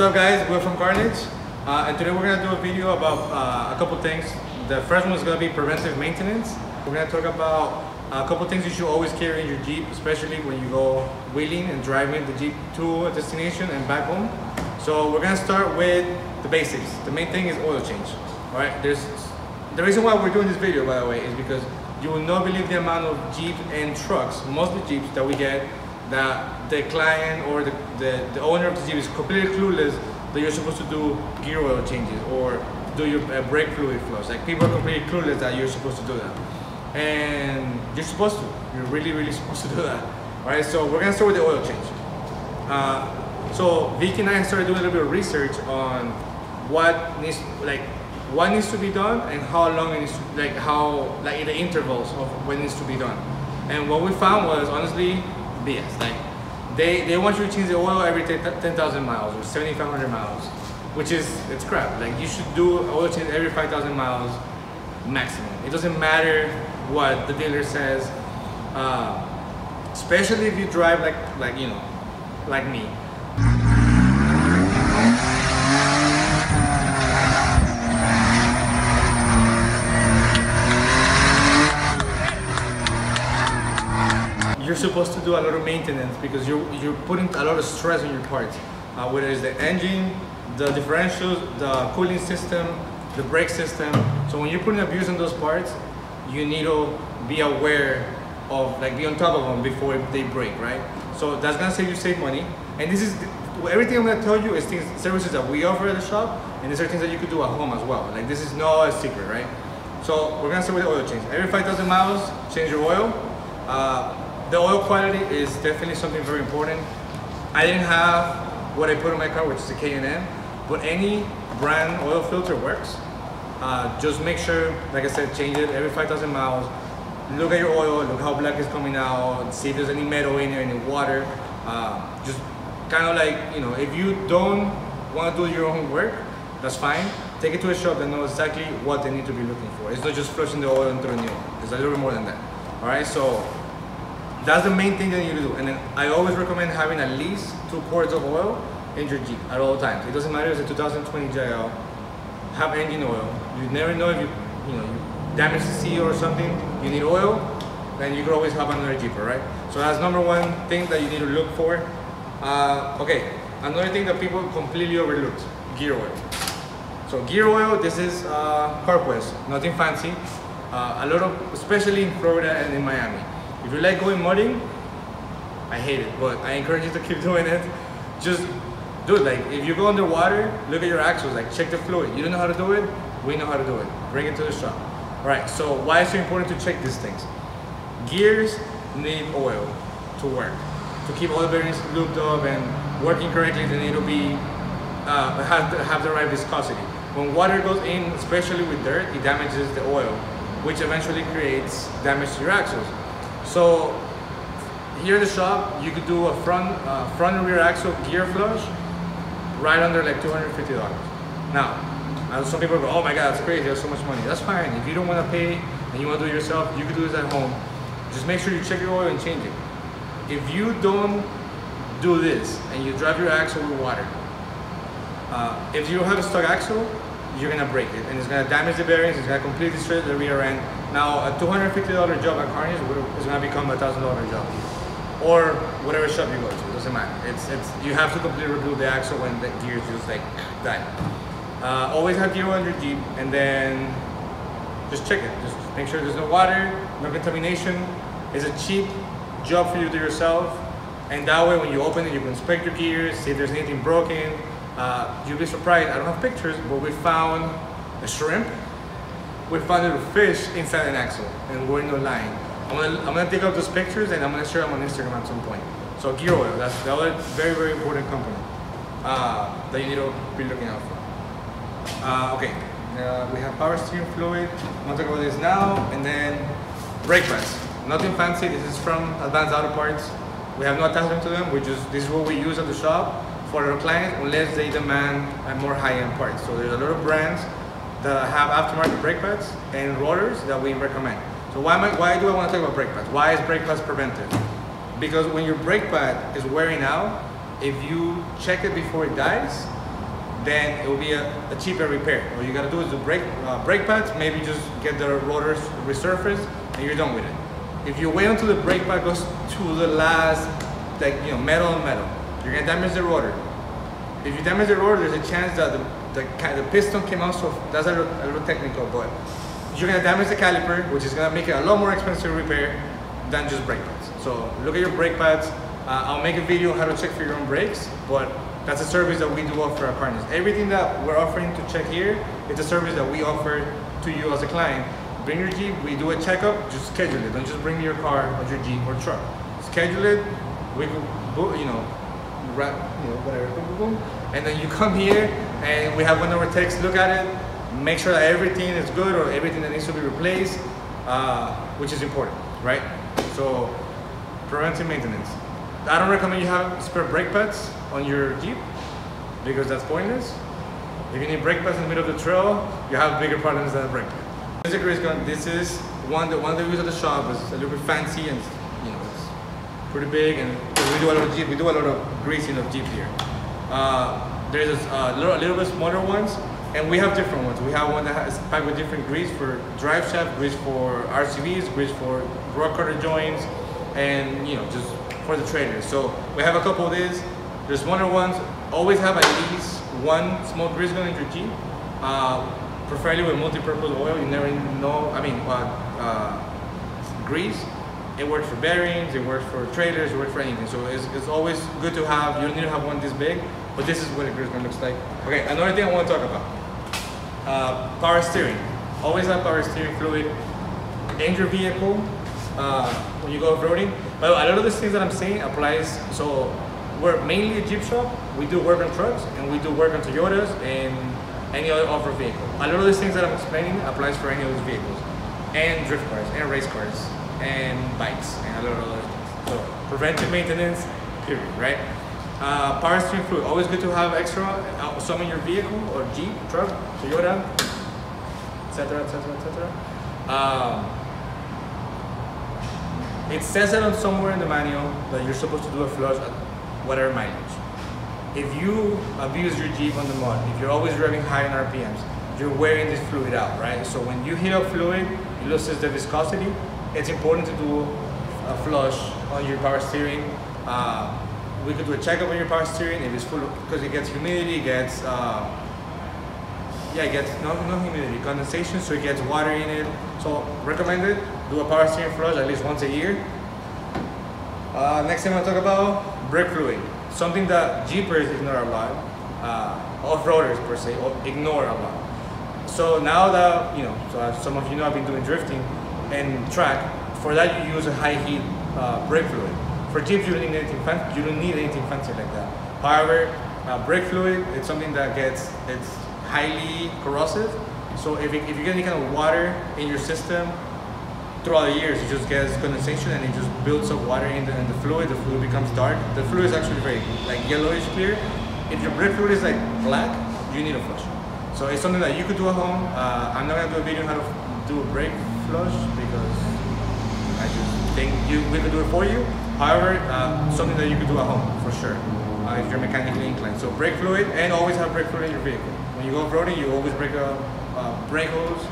What's up guys, we're from Carnage and today we're going to do a video about a couple things. The first one is going to be preventive maintenance. We're going to talk about a couple things you should always carry in your Jeep, especially when you go wheeling and driving the Jeep to a destination and back home. So we're going to start with the basics. The main thing is oil change. Alright, the reason why we're doing this video, by the way, is because you will not believe the amount of Jeeps and trucks, mostly Jeeps, that we get that the client or the owner of the Jeep is completely clueless that you're supposed to do gear oil changes or do your brake fluid flush. Like, people are completely clueless that you're supposed to do that. And you're supposed to. You're really supposed to do that. Alright, so we're gonna start with the oil change. So Vicky and I started doing a little bit of research on what needs to be done and how long it needs to, the intervals of when it needs to be done. And what we found was honestly BS. Like, they want you to change the oil every 10,000 miles or 7,500 miles, which is, it's crap. Like, you should do oil change every 5,000 miles maximum. It doesn't matter what the dealer says, especially if you drive like me. You're supposed to do a lot of maintenance because you're putting a lot of stress on your parts, whether it's the engine, the differentials, the cooling system, the brake system. So when you're putting abuse on those parts, you need to be aware of, be on top of them before they break, right? So that's gonna save money. And this is everything I'm gonna tell you is services that we offer at the shop, and these are things that you could do at home as well. Like, this is not a secret, right? So we're gonna start with the oil change. Every 5,000 miles, change your oil. The oil quality is definitely something very important. I didn't have what I put in my car, which is a K&N, but any brand oil filter works. Just make sure, like I said, change it every 5,000 miles. Look at your oil, look how black is coming out, see if there's any metal in there, any water. Just kind of if you don't want to do your own work, that's fine. Take it to a shop that knows exactly what they need to be looking for. It's not just flushing the oil into a new one. It's a little bit more than that. All right, so that's the main thing that you need to do. And then I always recommend having at least 2 quarts of oil in your Jeep at all times. It doesn't matter if it's a 2020 JL, have engine oil. You never know if you damage the seal or something, you need oil, then you could always have another Jeep, right? So that's number one thing that you need to look for. Okay, another thing that people completely overlooked, gear oil. So gear oil, this is CarQuest, nothing fancy. A lot of, especially in Florida and in Miami. If you like going mudding, I hate it, but I encourage you to keep doing it. Just do it. Like, if you go underwater, look at your axles, check the fluid. You don't know how to do it? We know how to do it. Bring it to the shop. All right, so why is it important to check these things? Gears need oil to work. To keep all the bearings looped up and working correctly, they need to be, have the right viscosity. When water goes in, especially with dirt, it damages the oil, which eventually creates damage to your axles. So here at the shop, you could do a front and rear axle gear flush right under $250. Now, some people go, oh my God, that's crazy, that's so much money. That's fine. If you don't want to pay and you want to do it yourself, you can do this at home. Just make sure you check your oil and change it. If you don't do this and you drive your axle with water, if you don't have a stock axle, you're gonna break it and it's gonna damage the bearings, it's gonna completely destroy the rear end. Now, a $250 job at Carnage is gonna become a $1,000 job, or whatever shop you go to. It doesn't matter. You have to completely rebuild the axle when the gears just die. Always have gear on your Jeep, and then just check it. Just make sure there's no water, no contamination. It's a cheap job for you to do yourself, and that way when you open it, you can inspect your gears, see if there's anything broken. You'll be surprised. I don't have pictures, but we found a shrimp. We found a fish inside an axle, and we're not lying. I'm gonna take out those pictures and I'm gonna share them on Instagram at some point. So gear oil, that's the other very important company that you need to be looking out for. Okay, we have power steering fluid. I'm gonna talk about this now, and then brake pads. Nothing fancy. This is from Advanced Auto Parts. We have no attachment to them. This is what we use at the shop for our clients, unless they demand more high-end parts. So there's a lot of brands that have aftermarket brake pads and rollers that we recommend. So why do I want to talk about brake pads? Why is brake pads preventive? Because when your brake pad is wearing out, if you check it before it dies, then it will be a cheaper repair. All you gotta do is the brake pads, maybe just get the rotors resurfaced, and you're done with it. If you wait until the brake pad goes to the last, like, you know, metal on metal, you're gonna damage the rotor. If you damage the rotor, there's a chance that the piston came out, so that's a little technical, but you're gonna damage the caliper, which is gonna make it a lot more expensive to repair than just brake pads. So look at your brake pads. I'll make a video on how to check for your own brakes, but that's a service that we do offer our partners. Everything that we're offering to check here, it's a service that we offer to you as a client. Bring your Jeep, we do a checkup, just schedule it. Don't just bring your car or your Jeep or truck. Schedule it, we can, you know, wrap, you know, whatever, boom, boom, boom. And then you come here and we have one of our techs look at it, make sure that everything is good or everything that needs to be replaced, which is important, right? So, preventive maintenance. I don't recommend you have spare brake pads on your Jeep because that's pointless. If you need brake pads in the middle of the trail, you have bigger problems than a brake pad. This is a grease gun. This is one that we use at the shop. It's a little bit fancy and, you know, it's pretty big, and we do a lot of Jeep. We do a lot of greasing of Jeeps here. There's a little bit smaller ones, and we have different ones. We have one that is packed with different grease for drive shaft, grease for RCVs, grease for rock cutter joints, and, you know, just for the trailers. So we have a couple of these. There's smaller ones. Always have at least one small grease gun in your Jeep, preferably with multi-purpose oil. You never know. I mean, grease. It works for bearings. It works for trailers. It works for anything. So it's always good to have. You don't need to have one this big, but this is what a grease gun looks like. Okay, another thing I want to talk about: power steering. Always have power steering fluid in your vehicle when you go off-roading. But a lot of these things that I'm saying applies. So we're mainly a Jeep shop. We do work on trucks and we do work on Toyotas and any other off-road vehicle. A lot of these things that I'm explaining applies for any of those vehicles, and drift cars, and race cars, and bikes, and a lot of other things. So preventive maintenance, period, right? Power steering fluid, always good to have extra, some in your vehicle or Jeep, truck, Toyota, etc., etc., etc. It says it on somewhere in the manual that you're supposed to do a flush at whatever mileage. If you abuse your Jeep on the mud, if you're always driving high in RPMs, you're wearing this fluid out, right? So when you heat up fluid, it loses the viscosity. It's important to do a flush on your power steering. We could do a checkup on your power steering if it's full, because it gets humidity, it gets no humidity, condensation, so it gets water in it. So recommended, do a power steering flush at least once a year. Next thing I want to talk about, brake fluid. Something that Jeepers ignore a lot, off-roaders per se, ignore a lot. So now that, you know, so as some of you know, I've been doing drifting and track. For that you use a high heat brake fluid. For Jeeps you don't need anything fancy, like that. However, brake fluid, it's something that it's highly corrosive. So if you get any kind of water in your system, throughout the years, it just gets condensation and it just builds up water in the fluid. The fluid becomes dark. The fluid is actually very like yellowish clear. If your brake fluid is like black, you need a flush. So it's something that you could do at home. I'm not gonna do a video on how to do a brake flush because I just think we could do it for you. However, something that you could do at home for sure if you're mechanically inclined. So brake fluid, and always have brake fluid in your vehicle. When you go off-roading, you always break a brake hose.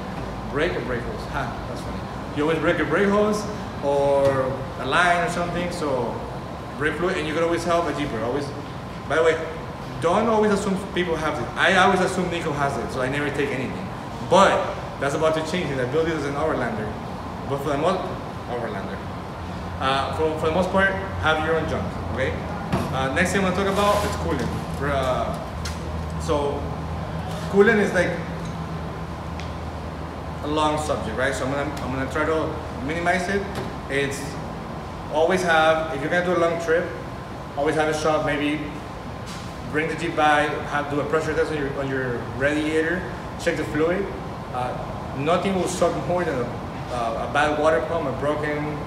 Brake hose. Ha, that's funny. You always break a brake hose or a line or something, so brake fluid, and you can always help a Jeeper. Always, by the way, don't always assume people have it. I always assume Nico has it, so I never take anything. But that's about to change. I built it as an overlander, but for the most for the most part, have your own junk. Okay. Next thing I'm gonna talk about is coolant. So coolant is like a long subject, right? So I'm gonna try to minimize it. It's always have, if you're gonna do a long trip, always have a shop, maybe bring the Jeep by, do a pressure test on your radiator, check the fluid. Nothing will suck more than a bad water pump, a broken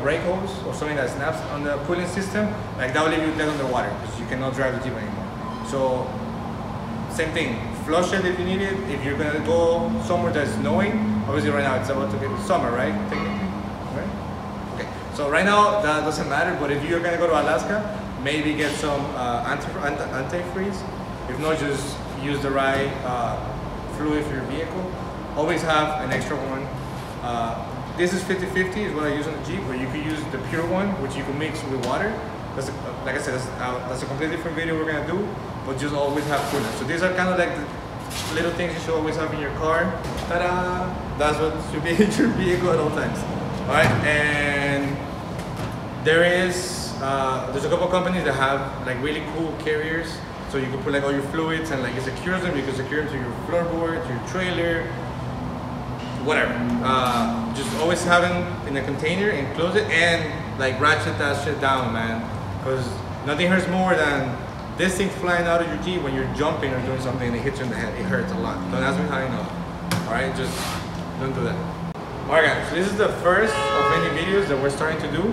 brake hose, or something that snaps on the cooling system. Like that will leave you dead underwater because you cannot drive the Jeep anymore. So same thing, flush it if you need it. If you're gonna go somewhere that's snowing, obviously right now it's about to get summer, right? Technically, right? Okay. So right now that doesn't matter, but if you're gonna go to Alaska, maybe get some antifreeze. If not, just use the right fluid for your vehicle. Always have an extra one. This is 50-50 is what I use on the Jeep, but you could use the pure one, which you can mix with water. That's like I said, that's a completely different video we're gonna do, but just always have coolant. So these are kind of like the little things you should always have in your car. Ta-da! That's what should be in your vehicle at all times. All right, and there's a couple companies that have like really cool carriers, so you can put like all your fluids and like it secures them. You can secure them to your floorboard, to your trailer, whatever. Just always have them in a container and close it and like ratchet that shit down, man. Because nothing hurts more than this thing flying out of your Jeep when you're jumping or doing something and it hits you in the head. It hurts a lot. Don't ask me how I know. Alright, just don't do that. Alright guys, so this is the first of many videos that we're starting to do.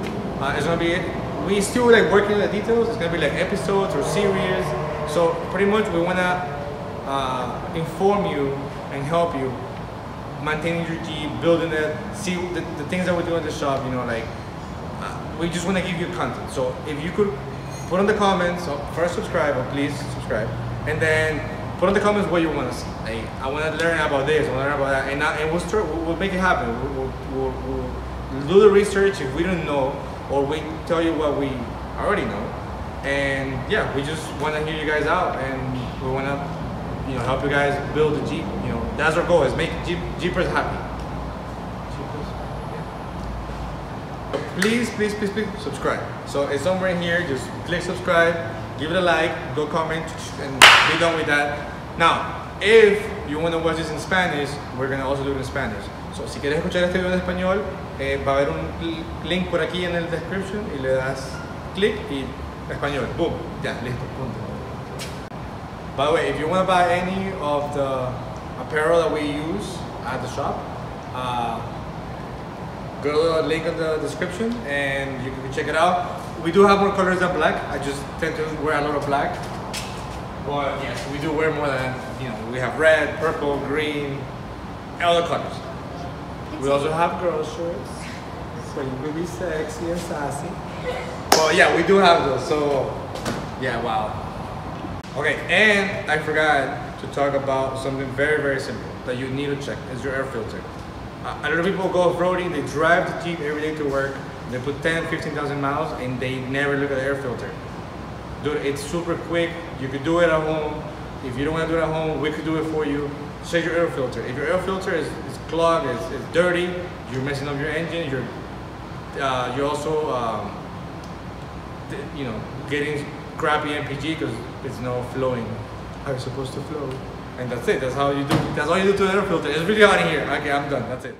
It's gonna be, we still like working on the details. It's gonna be like episodes or series. So pretty much we wanna inform you and help you maintaining your Jeep, building it, see the things that we do in the shop, you know, like we just want to give you content. So if you could put in the comments, so first subscribe, or please subscribe, and then put in the comments what you want to see. Like, I want to learn about this, I want to learn about that, and we'll make it happen. We'll do the research if we don't know, or we tell you what we already know, and yeah, we just want to hear you guys out, and we want to, you know, help you guys build a Jeep. You know, that's our goal, is make Jeepers happy. Please subscribe. So it's somewhere in here, just click subscribe, give it a like, go comment, and be done with that. Now, if you want to watch this in Spanish, we're going to also do it in Spanish. So si quieres escuchar este video en español, va a haber un link por aquí en el description y le das click y español, boom, ya, listo, punto. By the way, if you want to buy any of the apparel that we use at the shop, go to the link in the description and you can check it out. We do have more colors than black. I just tend to wear a lot of black. But yes, we do wear more than, you know, we have red, purple, green, other colors. We also have girl shirts, so you can be sexy and sassy. Well, yeah, we do have those, so yeah, wow. Okay, and I forgot to talk about something very, very simple that you need to check, is your air filter. A lot of people go off-roading, they drive the Jeep every day to work, they put 10, 15,000 miles, and they never look at the air filter. Dude, it's super quick, you could do it at home. If you don't want to do it at home, we could do it for you. Check your air filter. If your air filter is clogged, it's dirty, you're messing up your engine, you're also you know, getting crappy MPG because it's not flowing how you're supposed to flow. And that's it. That's all you do to the air filter. It's really hot in here. Okay, I'm done. That's it.